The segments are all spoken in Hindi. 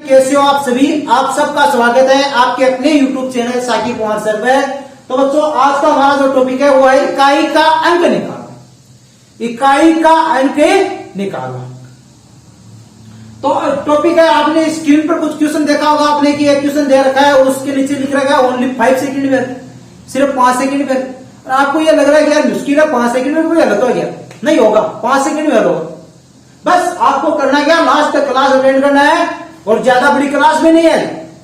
कैसे हो आप सभी। आप सबका स्वागत है आपके अपने YouTube channel Saqib Kumar sir में। तो बच्चों, आज का हमारा जो टॉपिक है वो है इकाई का अंक निकालना। इकाई का अंक निकालना तो टॉपिक है। आपने स्क्रीन पर कुछ क्वेश्चन देखा होगा आपने कि एक क्वेश्चन दे रखा है और उसके नीचे लिख रखा है ओनली 5 सेकंड में, सिर्फ 5 सेकंड में। आपको यह लग रहा है कि यार मुश्किल है, 5 सेकंड में कोई हल हो गया? नहीं होगा, 5 सेकंड में हल होगा। बस आपको करना क्या, लास्ट क्लास अटेंड करना है। और ज्यादा बड़ी क्लास में नहीं है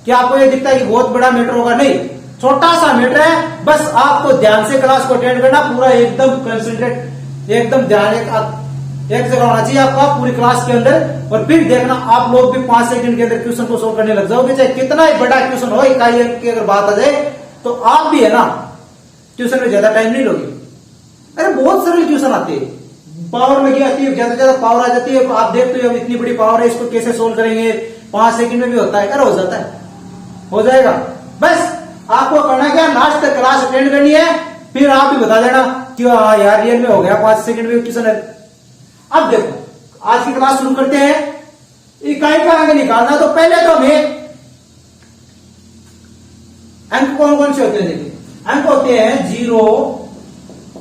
कि आपको ये दिखता है कि बहुत बड़ा मैटर होगा, नहीं, छोटा सा मैटर है। बस आपको ध्यान से क्लास को अटेंड करना, पूरा एकदम कंसंट्रेट, एकदम ध्यान एक जगह होना चाहिए आपका पूरी क्लास के अंदर। और फिर देखना आप लोग भी 5 सेकंड के अंदर क्वेश्चन को सोल्व करने लग जाओगे। चाहे कितना ही बड़ा क्वेश्चन हो, इकाई की अगर बात आ जाए तो आप भी है ना ट्यूशन में ज्यादा टाइम नहीं लोगे। अरे बहुत सरल क्वेश्चन आते हैं, पावर लगी आती है, ज्यादा ज्यादा पावर आ जाती है। आप देखते हो इतनी बड़ी पावर है, इसको कैसे सोल्व करेंगे? 5 सेकंड में भी होता है। अरे हो जाता है, हो जाएगा। बस आपको करना क्या, लास्ट तक क्लास अटेंड करनी है, फिर आप भी बता देना कि हाँ यार रियल में हो गया 5 सेकंड में क्वेश्चन है। अब देखो आज की क्लास शुरू करते हैं। इकाई का अंक निकालना, तो पहले तो हमें अंक कौन कौन से होते हैं देखिए। अंक होते हैं 0,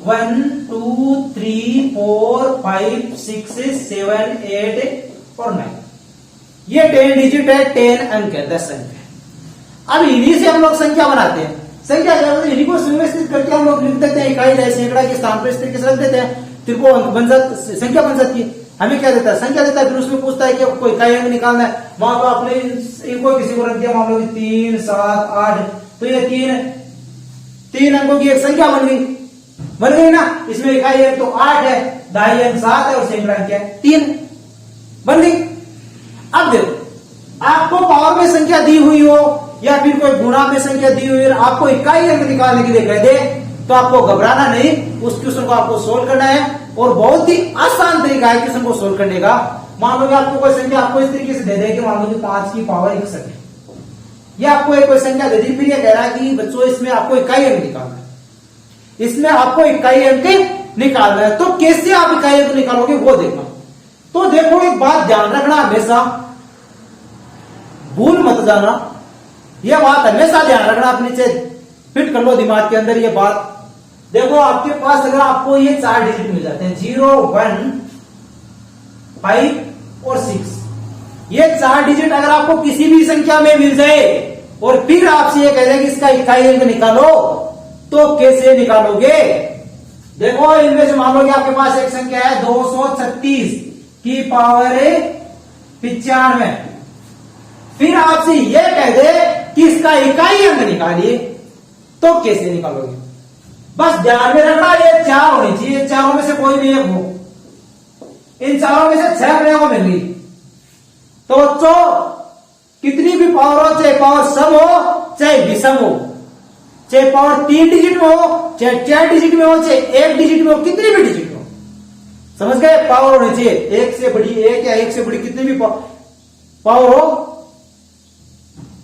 1, 2, 3, 4, 5, 6, 7, 8 और 9। ये 10 डिजिट है, 10 अंक है, 10 अंक है। अब इन्हीं से हम लोग संख्या बनाते हैं। संख्या इन्हीं को सुव्यवस्थित करके हम लोग लिख देते हैं। इकाई जैसे सैकड़ा के स्थान पर इस तरीके से रख देते हैं, फिर वो अंक बन जाता, संख्या बन जाती है। हमें क्या देता है, संख्या देता है। फिर उसमें पूछता है कि कोई इकाई अंक निकालना है। मान लो आपने इनको किसी को रख दिया, मान लो 3, 7, 8, तो ये 3 अंकों की एक संख्या बन गई ना। इसमें इकाई अंक तो 8 है, दहाई अंक 7 है और सैकड़ा अंक क्या है 3, बन गई। अब देखो आपको पावर में संख्या दी हुई हो या फिर कोई गुणा में संख्या दी हुई है, आपको इकाई अंक निकालने के लिए कह दे तो आपको घबराना नहीं, उस क्वेश्चन को आपको सोल्व करना है। और बहुत ही आसान तरीका है क्वेश्चन को सोल्व करने का। मान लो कि आपको कोई संख्या आपको इस तरीके से दे दे कि मान लो कि 5 की पावर 61 है, ये आपको एक कोई संख्या दे दी, फिर ये कह रहा है कि बच्चों इसमें आपको इकाई अंक निकालना है, इसमें आपको इकाई अंक निकालना है। तो कैसे आप इकाई अंक निकालोगे वो देखना। तो देखो एक बात ध्यान रखना, हमेशा भूल मत जाना, यह बात हमेशा ध्यान रखना, अपने से फिट कर लो दिमाग के अंदर ये बात। देखो आपके पास अगर आपको ये 4 डिजिट मिल जाते हैं 0, 1, 5 और 6, ये 4 डिजिट अगर आपको किसी भी संख्या में मिल जाए और फिर आपसे ये कह रहे कि इसका इकाई अंक निकालो, तो कैसे निकालोगे? देखो इनमें से मान लो कि आपके पास एक संख्या है 236 की पावर 95, फिर आपसे यह कह दे कि इसका इकाई अंक निकालिए, तो कैसे निकालोगे? बस ध्यान में रखना ये 4 होनी चाहिए, चारों में से कोई भी एक हो। इन चारों में से 6 अपने को मिल गई। तो बच्चों कितनी भी पावर हो, चाहे पावर सम हो चाहे विषम हो, चाहे पावर 3 डिजिट में हो चाहे 4 डिजिट में हो चाहे 1 डिजिट में हो, कितनी भी डिजिट में हो, समझ गए? पावर होनी चाहिए, एक से बड़ी एक या एक से बड़ी कितनी भी पावर हो,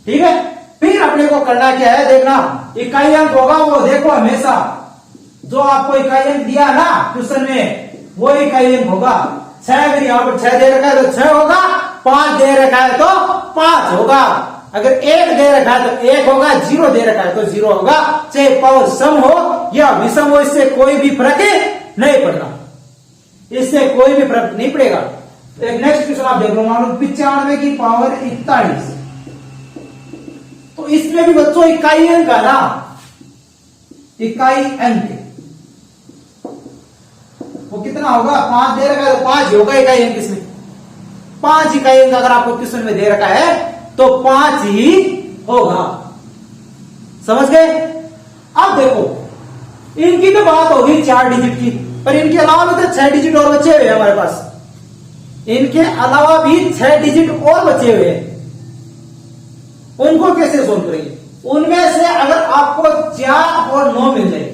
ठीक है। फिर अपने को करना क्या है देखना, इकाई अंक होगा वो देखो हमेशा जो आपको इकाई अंक दिया ना क्वेश्चन में, वो इकाई अंक होगा। 6 अगर यहां पर 6 दे रखा है तो 6 होगा, 5 दे रखा है तो 5 होगा, अगर 1 दे रखा है तो 1 होगा, 0 दे रखा है तो 0 होगा। चाहे पावर सम हो या विषम हो, इससे कोई भी फर्क नहीं पड़ना, इससे कोई भी फर्क नहीं पड़ेगा। एक नेक्स्ट क्वेश्चन आप देख लो, मान लो 95 की पावर 41, तो इसमें भी बच्चों इकाई अंक है ना, इकाई अंक वो कितना होगा? 5 दे रखा है तो 5 होगा इकाई अंक। इसमें 5 इकाई अंक अगर आपको क्वेश्चन में दे रखा है तो 5 ही होगा, समझ गए? अब देखो इनकी तो बात होगी 4 डिजिट की, पर इनके अलावा भी तो 6 डिजिट और बचे हुए हैं हमारे पास। इनके अलावा भी 6 डिजिट और बचे हुए हैं, उनको कैसे सोल्व करेंगे? उनमें से अगर आपको 4 और 9 मिल जाए,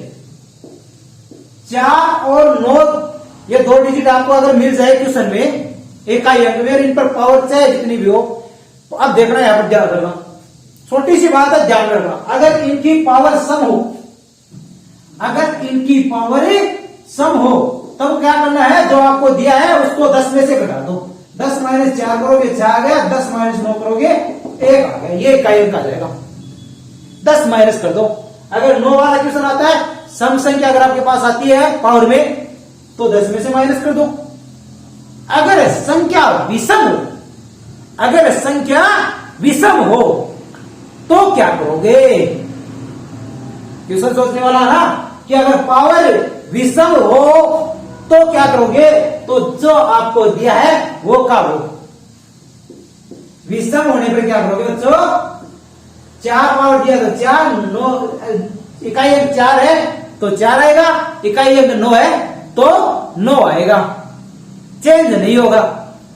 4 और 9 ये 2 डिजिट आपको अगर मिल जाए क्वेश्चन में इकाई अंक में, इन पर पावर चाहे जितनी भी हो, तो अब देखना यहां पर ध्यान रखना, छोटी सी बात है ध्यान रखना। अगर इनकी पावर सम हो, अगर इनकी पावर सम हो, तब क्या करना है, जो आपको दिया है उसको 10 में से घटा दो, 10 माइनस 4 करोगे 6 आ गया, 10 माइनस 9 करोगे 1 आ गया, ये इकाई अंक आ जाएगा। 10 माइनस कर दो। अगर 9 वाला क्वेश्चन आता है, सम संख्या अगर आपके पास आती है पावर में, तो 10 में से माइनस कर दो। अगर संख्या विषम हो, अगर संख्या विषम हो तो क्या करोगे? क्वेश्चन सोचने वाला ना कि अगर पावर विषम हो तो क्या करोगे? तो जो आपको दिया है वो का वो, विषम होने पर क्या करोगे बच्चों? 4 पावर दिया तो 4, 9 इकाई अंक 4 है तो 4 आएगा, इकाई अंक 9 है तो 9 आएगा, चेंज नहीं होगा।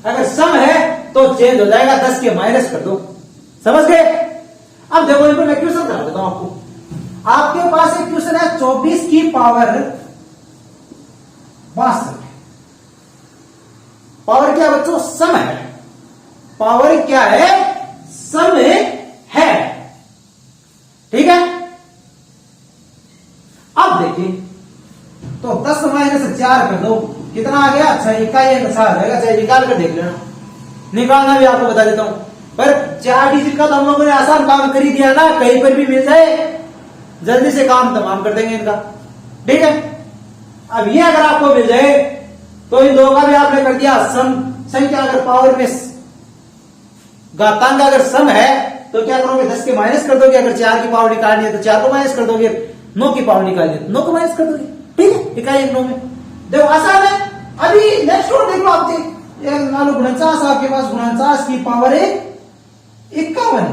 अगर सम है तो चेंज हो जाएगा, 10 के माइनस कर दो। समझ गए? अब देखो इनको मैं क्वेश्चन करा देता हूं आपको। आपके पास एक क्वेश्चन है 24 की पावर 62। पावर क्या बच्चों? सम है। पावर क्या है? सम है। ठीक है, अब देखिए तो 10 माइनस 4 कर दो, कितना आ गया? अच्छा, इकाई अंक 7 आएगा, चाहे निकाल कर देख लेना, निकालना भी आपको बता देता हूं। पर 4 डिजिट का तो हम लोगों ने आसान काम कर ही दिया ना, कहीं पर भी मिल जाए जल्दी से काम तमाम कर देंगे इनका। ठीक है, अब ये अगर आपको मिल जाए तो इन दो का भी आपने कर दिया। सम संख्या अगर पावर में घातांक अगर सम है तो क्या करोगे? 10 के माइनस कर दोगे। अगर 4 की पावर निकालनी है तो 4 को माइनस कर दोगे, 9 की पावर निकालनी है तो 9 को माइनस कर दोगे। ठीक है, इकाई अंक 9 में देखो आसान है। अभी नेक्स्ट और देखो आप, मान लो 49 आपके पास, 49 की पावर है 51,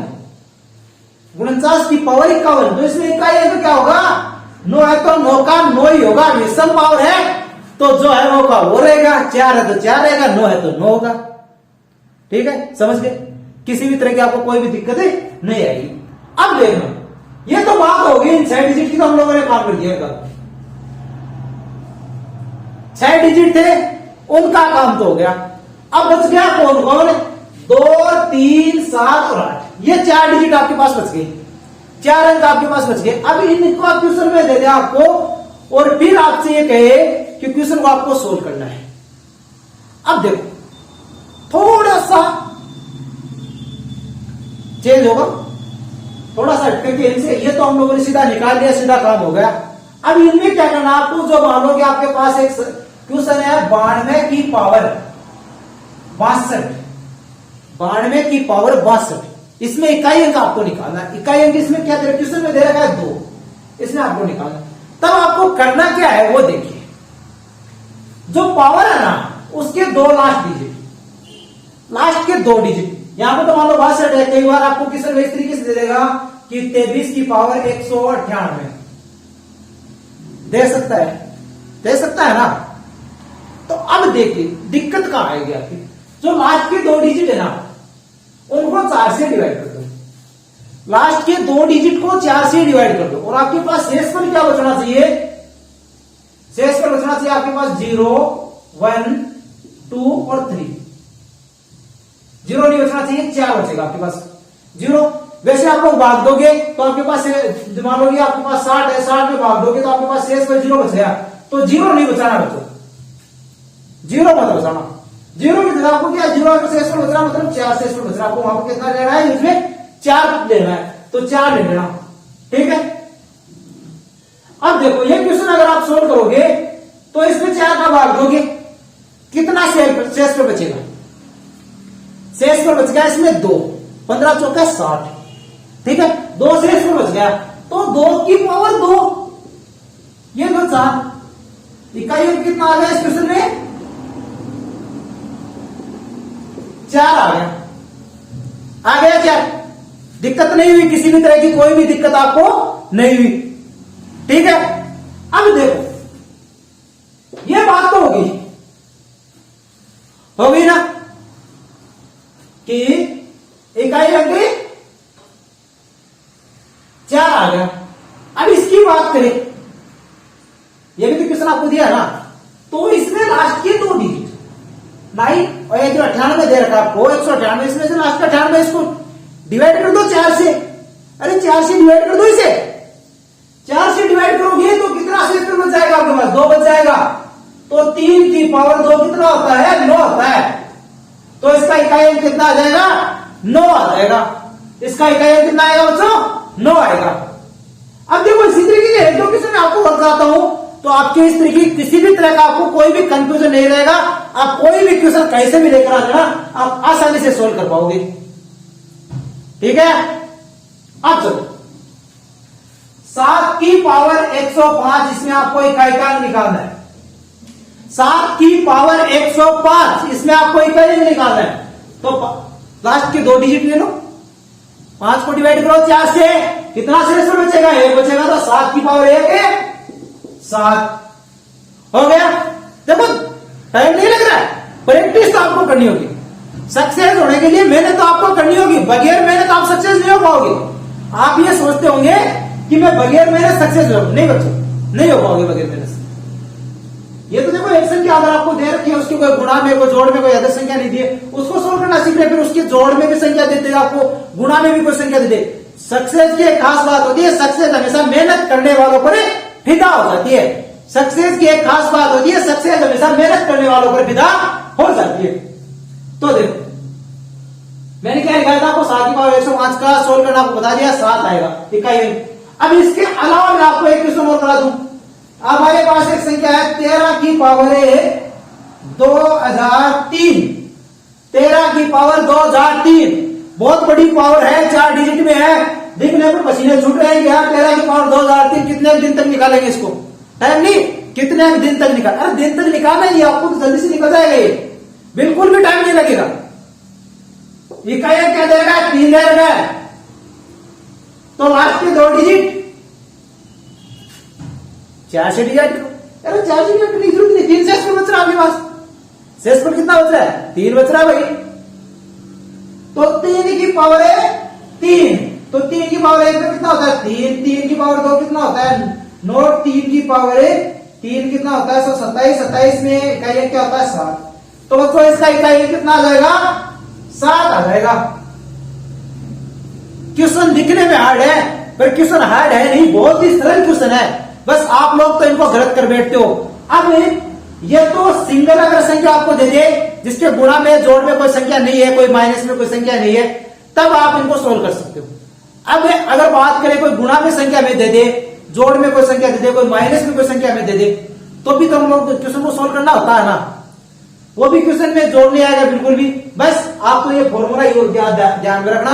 49 की पावर 51, तो इसमें इकाई अंक क्या होगा? 9 है तो 9 का 9 ही होगा। विषम पावर है तो जो है वो का वो रहेगा, 4 है तो 4 रहेगा, 9 है तो 9 होगा। ठीक है, समझ गए? किसी भी तरह की आपको कोई भी दिक्कत नहीं आएगी। अब देखना, ये तो बात होगी इन 6 डिजिट की, तो हम लोगों ने काम कर दिया। 6 डिजिट थे उनका काम तो हो गया। अब बच गया कौन कौन? 2, 3, 7 और 8, ये 4 डिजिट आपके पास बच गए, 4 अंक आपके पास बच गए। अब इनको आप क्वेश्चन में दे दें आपको, और फिर आपसे ये कहे कि क्वेश्चन को आपको सोल्व करना है। अब देखो थोड़ा सा चेंज होगा, थोड़ा सा हटकर के इनसे, ये तो हम लोगों ने सीधा निकाल दिया, सीधा काम हो गया। अब इनमें क्या करना आपको? जो मान लो कि आपके पास एक क्वेश्चन है 92 की पावर 62, 92 की पावर 62, इसमें इकाई अंक आपको निकालना है। इकाई अंक इसमें क्या दे रहा है? क्वेश्चन में दे रखा है 2, इसमें आपको निकालना। तब आपको करना क्या है वो देखिए, जो पावर है ना उसके 2 लास्ट डिजिट, लास्ट के 2 डिजिट, यहां पर तो मान लो 62 है, कई बार आपको क्वेश्चन इस तरीके से दे देगा कि 23 की पावर 198 दे सकता है ना। तो अब देखिए दिक्कत कहां आएगी आपकी? जो लास्ट के 2 डिजिट है ना उनको 4 से डिवाइड कर दो। लास्ट के 2 डिजिट को 4 से डिवाइड कर दो, और आपके पास शेष पर क्या बचना चाहिए? शेष पर बचना चाहिए आपके पास 0, 1, 2 और 3। 0 नहीं बचना चाहिए, 4 बचेगा आपके पास 0। वैसे आप लोग भाग दोगे तो आपके पास, मान लो आपके पास 60 है, 60 में भाग दोगे तो आपके पास शेष पर 0 बच गया। तो 0 नहीं बचाना बच्चों, 0 मत बचाना। 0 की जगह आपको क्या? 0 का शेष पर बचना मतलब 4 शेष पर बचना। आपको वहां पर कितना लेना है? इसमें 4 लेना है, तो 4 ले लेना। ठीक है, अब देखो ये क्वेश्चन अगर आप सोल्व करोगे तो इसमें 4 का भाग दोगे, कितना शेष पर बचेगा? शेष पर बच गया इसमें 2, 15 चौका 60। ठीक है, 2 शेष पर बच गया, तो 2 की पावर 2, ये तो 4। इकाई अंक कितना आ गया इस क्वेश्चन में? 4 आ गया। आ गया क्या? दिक्कत नहीं हुई, किसी भी तरह की कोई भी दिक्कत आपको नहीं हुई। ठीक है, अब देखो ये बात तो होगी ना कि इकाई अंक 4 आ गया। अब इसकी बात करें, ये भी तो क्वेश्चन आपको दिया ना, तो इसमें लास्ट के 2 डिजिट 9 और 198 दे रखा आपको, 198, इसमें से लास्ट का 98, इसको डिवाइड कर दो 4 से। अरे 4 से डिवाइड कर दो इसे, 4 से डिवाइड करोगे तो कितना शेष बच जाएगा आपके पास? 2 बच जाएगा। तो 3 की पावर 2 कितना होता है? 9 होता है। इसका इकाई अंक कितना आ जाएगा? 9 आ जाएगा। इसका इकाई अंक कितना आएगा बच्चों? 9 आएगा। अब देखो इसी तरीके के एक दो क्वेश्चन मैं आपको बताता हूं, तो आपके इस तरीके किसी भी तरह का आपको कोई भी कंफ्यूजन नहीं रहेगा। आप कोई भी क्वेश्चन कैसे भी लेकर आ जाना, आप आसानी से सोल्व कर पाओगे। ठीक है, अब चलो 7 की पावर 105, इसमें आपको इकाई का अंक निकालना है। 7 की पावर 105, इसमें आपको इकाई अंक निकालना है। तो लास्ट के 2 डिजिट ले लो, 5 को डिवाइड करो 4 से, कितना शेषफल बचेगा? 1 बचेगा। तो 7 की पावर 1 है 7 हो गया। देखो टाइम नहीं लग रहा है, प्रैक्टिस तो आपको करनी होगी। सक्सेस होने के लिए मेहनत तो आपको करनी होगी, बगैर मेहनत आप सक्सेस नहीं हो पाओगे। आप ये सोचते होंगे कि मैं बगैर मेहनत सक्सेस हो, नहीं बच्चों, नहीं हो पाओगे बगैर मेहनत। ये तो देखो एक संख्या अगर आपको दे रखी है, उसकी कोई गुणा में कोई जोड़ में कोई अदर संख्या नहीं दी है, उसको सोल्व करना सीख रहे, फिर उसके जोड़ में भी संख्या देते हैं, आपको गुणा में भी कोई संख्या देते। सक्सेस की एक खास बात होती है, सक्सेस हमेशा मेहनत करने वालों पर फिदा हो जाती है। सक्सेस की एक खास बात होती है, सक्सेस हमेशा मेहनत करने वालों पर फिदा हो जाती है। तो देखो मैंने क्या लिखा था आपको, 7 की पावर 105 का सोल्व करना आपको बता दिया, 7 आएगा इकाई। अब इसके अलावा मैं आपको एक क्वेश्चन और करा दूं। अब हमारे पास एक संख्या है 13 की पावर 2003, 13 की पावर 2003, बहुत बड़ी पावर है, 4 डिजिट में है। देखने पर पसीने छूट रहे हैं कि यार 13 की पावर 2003 कितने दिन तक निकालेंगे इसको? टाइम नहीं, कितने दिन तक निकाल, अरे दिन तक निकालना ही आपको, तो जल्दी से निकल जाएगा ये, बिल्कुल भी टाइम नहीं लगेगा। इकाई क्या देगा? 3 देगा। तो लास्ट के 2 डिजिट 4 से डिवाइड करो। अरे 4 से डिवाइड करने की जरूरत नहीं, 3 शेषफल बच रहा है आपके पास। शेषफल कितना बच रहा है? 3 बच रहा है भाई। तो 3 की पावर है 3, तो 3 की पावर 1 में कितना होता है? 3, 3 की पावर 2 कितना होता है? नोट 3 की पावर 3 कितना होता है? 27, 27 में इकाई क्या होता है? 7। तो बच्चों इसका इकाई कितना आ जाएगा? 7 आ जाएगा। क्वेश्चन दिखने में हार्ड है, पर क्वेश्चन हार्ड है नहीं, बहुत ही सरल क्वेश्चन है, बस आप लोग तो इनको गलत कर बैठते हो। अब ये तो सिंगल अगर संख्या आपको दे दे, जिसके गुणा में जोड़ में कोई संख्या नहीं है, कोई माइनस में कोई संख्या नहीं है, तब आप इनको सोल्व कर सकते हो। अब अगर बात करें कोई गुणा में संख्या में दे दे, जोड़ में कोई संख्या दे दे, कोई माइनस में कोई संख्या में दे दे, तो भी तो हम लोग क्वेश्चन को सोल्व करना होता है ना। वो भी क्वेश्चन में जोड़ नहीं आएगा बिल्कुल भी, बस आपको ये फॉर्मूला ध्यान में रखना,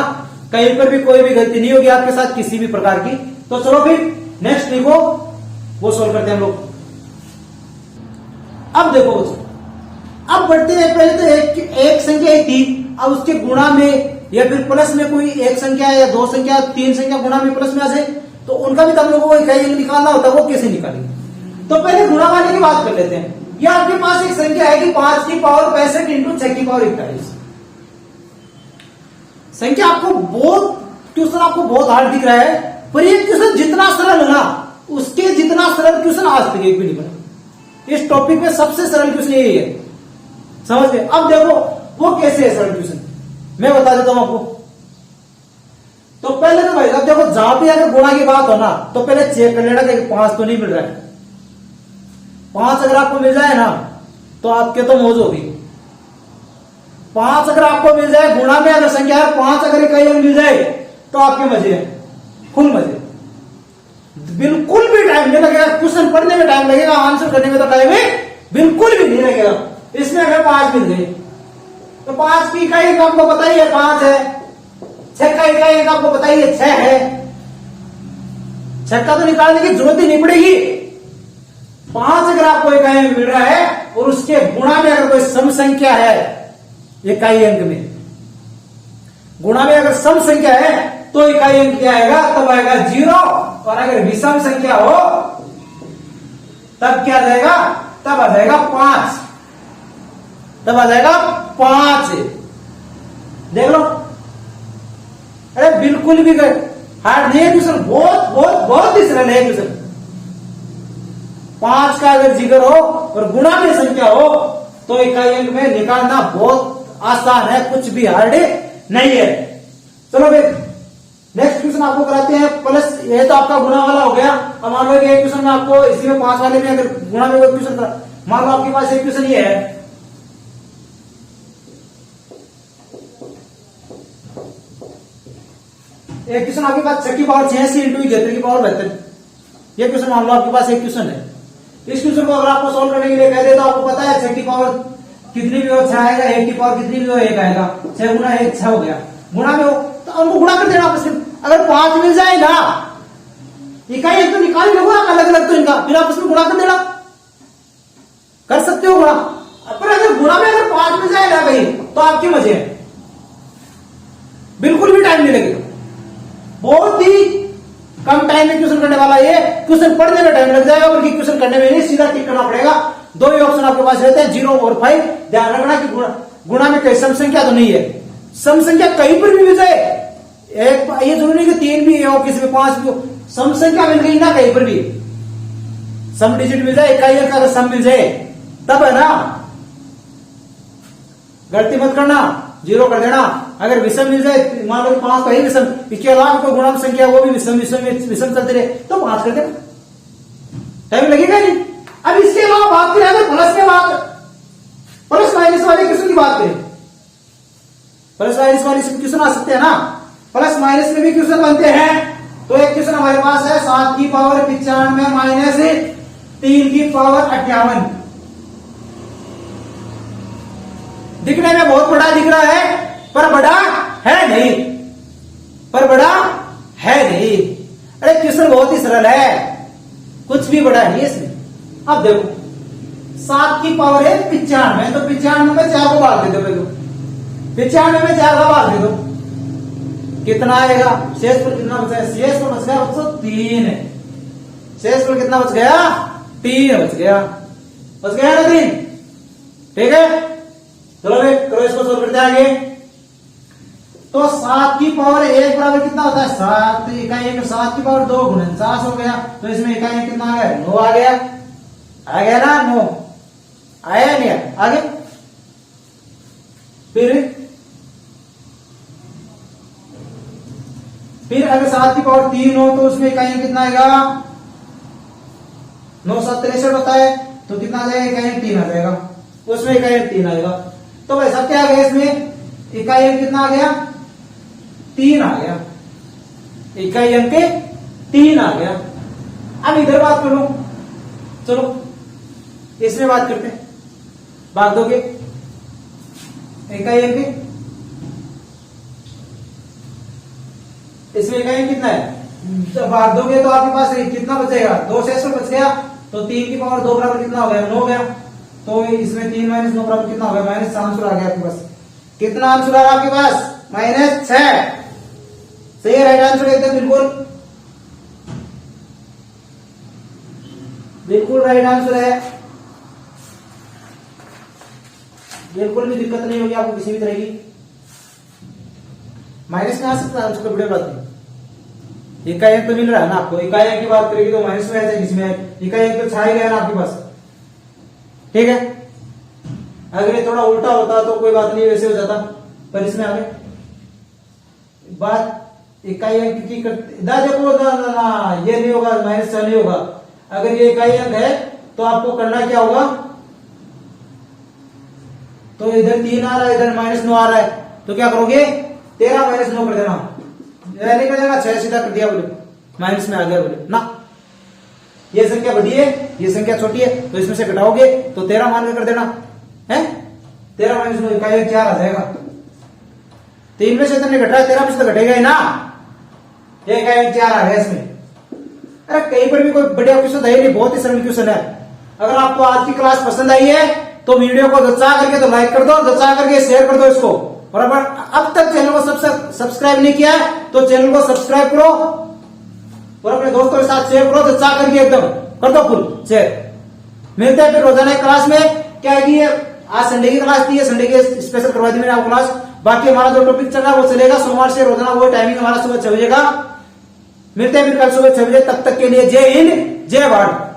कहीं पर भी कोई भी गलती नहीं होगी आपके साथ किसी भी प्रकार की। तो चलो फिर नेक्स्ट लिखो, वो सोल्व करते हैं हम लोग। अब देखो बच्चों, अब बढ़ते हैं, पहले तो एक संख्या ही थी, अब उसके गुणा में या फिर प्लस में कोई एक संख्या या 2 संख्या 3 संख्या गुणा में प्लस में आ जाए, तो उनका भी तो हम लोगों को इकाई निकालना होता है, वो कैसे निकालेंगे? तो पहले गुणा वाले की बात कर लेते हैं। ये आपके पास एक संख्या है कि 5 की पावर 65 इंटू 6 की पावर 41। संख्या आपको बहुत, क्वेश्चन आपको बहुत हार्ड दिख रहा है, पर ये क्वेश्चन जितना सरल है ना, उसके जितना सरल क्वेश्चन आज तक एक भी नहीं बना। इस टॉपिक में सबसे सरल क्वेश्चन यही है, समझ गए? अब देखो वो कैसे है सरल क्वेश्चन, मैं बता देता हूं आपको। तो पहले तो भाई अब देखो, जहां भी अगर गुणा की बात हो ना, तो पहले चेक कर लेना कि 5 तो नहीं मिल रहा है। 5 अगर आपको मिल जाए ना, तो आपके तो मौज होगी। 5 अगर आपको मिल जाए गुणा में, अगर संख्या 5 अगर इकाई अंक मिल जाए, तो आपके मजे हैं, फुल मजे, बिल्कुल भी टाइम नहीं लगेगा। क्वेश्चन पढ़ने में टाइम लगेगा, आंसर करने में तो टाइम बिल्कुल भी नहीं लगेगा। इसमें अगर 5 मिल गए, तो 5 की इकाई अंक आपको बताइए 5 है, 6 का इकाई अंक आपको बताइए 6 है। 6 का तो निकालने की जरूरत ही नहीं पड़ेगी। 5 अगर आपको इकाई अंक मिल रहा है और उसके गुणा में अगर कोई सम संख्या है इकाई अंक में, गुणा में अगर सम संख्या है तो इकाई अंक क्या आएगा? तब आएगा 0। और अगर विषम संख्या हो तब क्या आ जाएगा? तब आ जाएगा 5, तब आ जाएगा 5। देख लो, अरे बिल्कुल भी हार्ड नहीं है क्वेश्चन, बहुत बहुत बहुत ही सरल है क्वेश्चन। 5 का अगर जिक्र हो और गुणा में संख्या हो, तो इकाई अंक में निकालना बहुत आसान है, कुछ भी हार्ड नहीं है। चलो फिर नेक्स्ट क्वेश्चन आपको कराते हैं। प्लस ये तो आपका गुणा वाला हो गया। अब मान लो कि एक क्वेश्चन में आपको इसी में 5 वाले में अगर गुणा में कोई क्वेश्चन, मान लो आपके पास एक क्वेश्चन ये है एक क्वेश्चन आपके पास 6 की पावर 86 इंटू 73 की पावर 72, ये क्वेश्चन मान लो आपके पास एक क्वेश्चन है। इस क्वेश्चन को अगर आपको सोल्व करने के लिए कह दे तो आपको पता है 6 की पावर कितनी भी हो 6 आएगा, 1 की पावर कितनी भी हो 1 आएगा, 6 गुना 1 6 हो गया, गुणा में हो तो उनको गुणा कर देना आपस में। अगर 5 मिल जाएगा इकाई एक तो निकाल ही लोगे अलग अलग, तो इनका फिर आपस में गुणा कर देना, कर सकते हो गुणा। पर अगर गुणा में अगर 5 मिल जाएगा भाई तो आपके मजे हैं, बिल्कुल भी टाइम नहीं लगेगा, बहुत ही कम टाइम में क्वेश्चन करने वाला ये। क्वेश्चन पढ़ने में टाइम लग जाएगा बल्कि क्वेश्चन करने में नहीं, सीधा टिक करना पड़ेगा। दो ही ऑप्शन आपके पास रहते हैं 0 और 5। ध्यान रखना कि गुणा में कई सम संख्या तो नहीं है, सम संख्या कहीं पर भी मिल जाए, एक ये जरूरी नहीं कि 3 भी हो किसी में 5 भी हो, सम संख्या मिल गई ना कहीं पर भी, सम डिजिट मिल जाए, इकाई का अगर सम मिल जाए तब है ना, गलती मत करना, 0 कर देना। अगर विषम मिल जाए, मान लो 5 तो ही विषम, इसके अलावा कोई गुणा संख्या वो भी विषम विषम विषम चलते रहे तो 5 कर देना, टाइम लगेगा नहीं। अब इसके अलावा बात करें अगर प्लस में बात, प्लस माइनस वाले क्वेश्चन की बात करें, प्लस माइनस वाले क्वेश्चन आ सकते हैं ना, प्लस माइनस में भी क्वेश्चन बनते हैं। तो एक क्वेश्चन हमारे पास है 7 की पावर 95 माइनस 3 की पावर 58। दिखने में बहुत बड़ा दिख रहा है पर बड़ा है नहीं, पर बड़ा है नहीं। अरे क्वेश्चन बहुत ही सरल है, कुछ भी बड़ा नहीं है इसमें। अब देखो 7 की पावर है 95, तो 95 में 4 को भाग दे दो, 95 में 4 का भाग दे दो, कितना आएगा? शेष पर कितना बचा है? शेष पर बच गया 3 है, शेष पर कितना बच गया? 3 बच गया, बच गया ना 3। ठीक है, चलो भाई करो इसको सोल्व करते हैं आगे। तो 7 की पावर 1 बराबर कितना होता है? 7 इकाई 7 की पावर 2 गुणन 49 हो गया, तो इसमें इकाई कितना आ गया? 9 आ गया, आ गया ना 9, आया नहीं आगे। फिर अगर 7 की पावर 3 हो तो उसमें इकाई कितना आएगा? 9 7 63 होता है, तो कितना आ जाएगा? इकाई 3 आ जाएगा, उसमें इकाई 3 आएगा। तो भाई सब क्या आ गया इसमें? इकाई कितना आ गया? 3 आ गया, इकाई अंक 3 आ गया। अब इधर बात करो, चलो इसमें बात करते हैं, भाग दोगे इकाई अंक, इसमें इकाई कितना है? जब भाग दोगे तो आपके पास कितना बचेगा? 2 शेष बच गया, तो 3 की पावर 2 बराबर कितना हो गया? 9 गया, तो इसमें 3 माइनस 9 बराबर कितना हो गया? -6 आंसर आ गया आपके पास। कितना आंसर आ रहा आपके पास? -6। सही है, राइट आंसर एकदम बिल्कुल बिल्कुल राइट आंसर है, बिल्कुल भी दिक्कत नहीं होगी आपको किसी भी तरह की। माइनस में आ सकता है आंसर, बड़े बात नहीं। इकाई अंक तो मिल रहा है ना आपको, इकाई अंक की बात करेगी तो माइनस में आ जाएगी, इसमें इकाई अंक तो छाया गया ना आपके पास। ठीक है, अगर ये थोड़ा उल्टा होता तो कोई बात नहीं, वैसे हो जाता, पर इसमें आगे बात इकाई अंक की करते देखो ना, ये नहीं होगा, -6 नहीं होगा। अगर ये इकाई अंक है तो आपको करना क्या होगा? तो इधर 3 आ रहा है, इधर -9 आ रहा है, तो क्या करोगे? 13 - 9 कर देना, नहीं कर देना, 6 सीधा कर दिया, बोले माइनस में आ गया, बोले ना ये संख्या बड़ी है, ये संख्या छोटी है, तो इसमें से घटाओगे तो 13 मान के कर देना है, 13 - 9 इकाई 4 आ जाएगा। 3 में से तो नहीं घटा है, 13 में से तो घटेगा ही ना, ये इकाई 4 आ गया इसमें। अरे कहीं पर भी कोई बढ़िया क्वेश्चन है नहीं, बहुत ही सरल क्वेश्चन है। अगर आपको आज की क्लास पसंद आई है तो वीडियो को दचा करके तो लाइक कर दो, दचा करके शेयर कर दो इसको, और अगर अब तक चैनल को सब्सक्राइब नहीं किया है तो चैनल को सब्सक्राइब करो और अपने दोस्तों के साथ शेयर करो, दचा करके एकदम कर दो फुल शेयर। मिलते हैं फिर रोजाना क्लास में। क्या है कि आज संडे की क्लास थी, संडे के स्पेशल करवा दी मैंने आपको क्लास। बाकी हमारा जो टॉपिक चल रहा है वो चलेगा सोमवार से रोजाना, वो टाइमिंग हमारा सुबह 6 बजे का। मिलते हैं फिर कल सुबह 6 बजे, तब तक के लिए जय हिंद जय भारत।